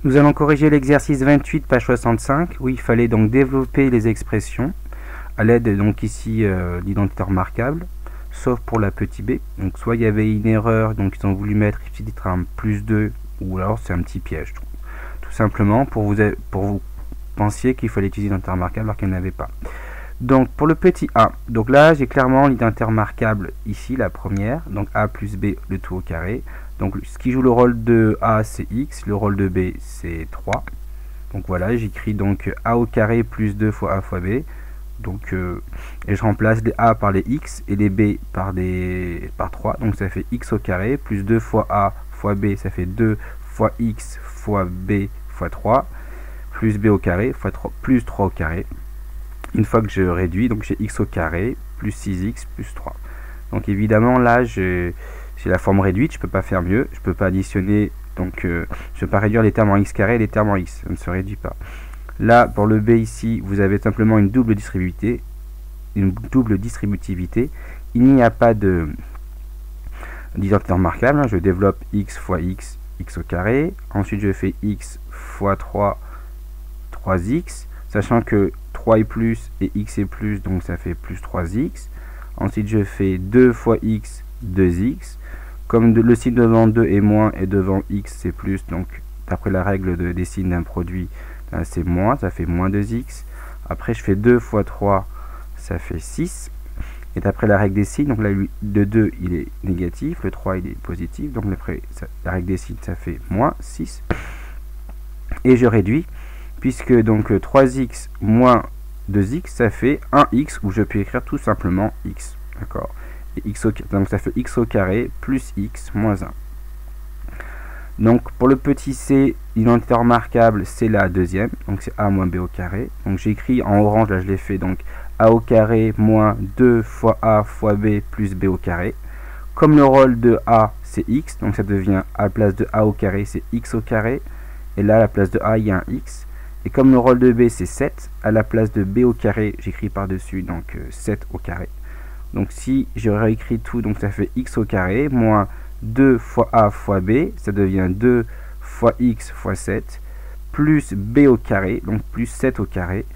Nous allons corriger l'exercice 28, page 65, où il fallait donc développer les expressions à l'aide donc ici d'identité remarquable, sauf pour la petit b. Donc soit il y avait une erreur, donc ils ont voulu mettre ici un plus 2, ou alors c'est un petit piège. Tout simplement pour vous pensiez qu'il fallait utiliser l'identité remarquable alors qu'il n'y en avait pas. Donc pour le petit a, donc là j'ai clairement l'identité remarquable ici, la première, donc a plus b, le tout au carré. Donc ce qui joue le rôle de a c'est x, le rôle de b c'est 3. Donc voilà, j'écris donc a au carré plus 2 fois a fois b. Donc et je remplace les a par les x et les b par 3. Donc ça fait x au carré plus 2 fois a fois b, ça fait 2 fois x fois b fois 3 plus b au carré fois 3 plus 3 au carré. Une fois que je réduis, donc j'ai x au carré plus 6x plus 3. Donc évidemment là j'ai la forme réduite, je ne peux pas faire mieux, je ne peux pas additionner, donc je ne peux pas réduire les termes en x carré et les termes en x, ça ne se réduit pas. Là pour le b ici, vous avez simplement une double distributivité, il n'y a pas d'identité remarquable, je développe x fois x, x au carré, ensuite je fais x fois 3, 3x, sachant que 3 est plus et x est plus, donc ça fait plus 3x. Ensuite je fais 2 fois x, 2x. Comme le signe devant 2 est moins et devant x c'est plus, donc d'après la règle des signes d'un produit, c'est moins, ça fait moins 2x. Après je fais 2 fois 3, ça fait 6. Et d'après la règle des signes, donc là le 2 il est négatif, le 3 il est positif, donc après la règle des signes ça fait moins 6. Et je réduis, puisque donc 3x moins 2x ça fait 1x, où je peux écrire tout simplement x, d'accord, et x donc ça fait x au carré plus x moins 1. Donc pour le petit c, l'identité remarquable c'est la deuxième, donc c'est a moins b au carré. Donc j'écris en orange, là je l'ai fait, donc a au carré moins 2 fois a fois b plus b au carré. Comme le rôle de a c'est x, donc ça devient à la place de a au carré c'est x au carré, et là à la place de a il y a un x. Et comme le rôle de b c'est 7, à la place de b au carré j'écris par dessus donc 7 au carré. Donc si je réécris tout, donc ça fait x au carré moins 2 fois a fois b, ça devient 2 fois x fois 7, plus b au carré, donc plus 7 au carré.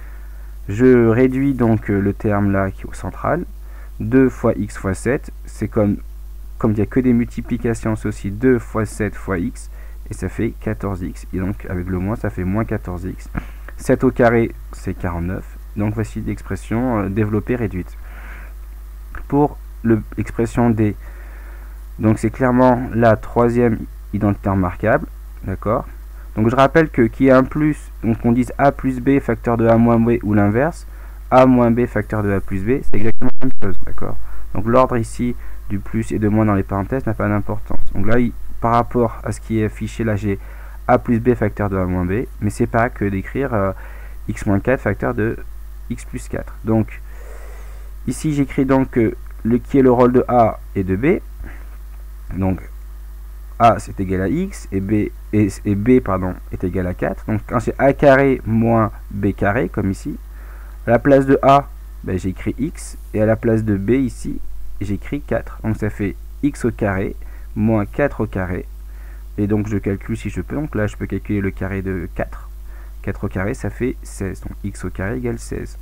Je réduis donc le terme là qui est au central, 2 fois x fois 7, c'est comme il n'y a que des multiplications, c'est aussi 2 fois 7 fois x, et ça fait 14x, et donc avec le moins ça fait moins 14x. 7 au carré c'est 49, donc voici l'expression développée réduite. Pour l'expression d, donc c'est clairement la troisième identité remarquable, d'accord. Donc je rappelle que qu'il y a un plus, donc on dise a plus b facteur de a moins b ou l'inverse, a moins b facteur de a plus b, c'est exactement la même chose, d'accord. Donc l'ordre ici du plus et de moins dans les parenthèses n'a pas d'importance. Donc là, par rapport à ce qui est affiché, là j'ai a plus b facteur de a moins b, mais c'est pas que d'écrire x moins 4 facteur de x plus 4. Donc ici j'écris donc qui est le rôle de a et de b. Donc a c'est égal à x et b est égal à 4. Donc quand c'est a carré moins b carré, comme ici, à la place de a, ben, j'écris x, et à la place de b ici, j'écris 4. Donc ça fait x au carré moins 4 au carré. Et donc je calcule si je peux. Donc là je peux calculer le carré de 4. 4 au carré ça fait 16. Donc x au carré égale 16.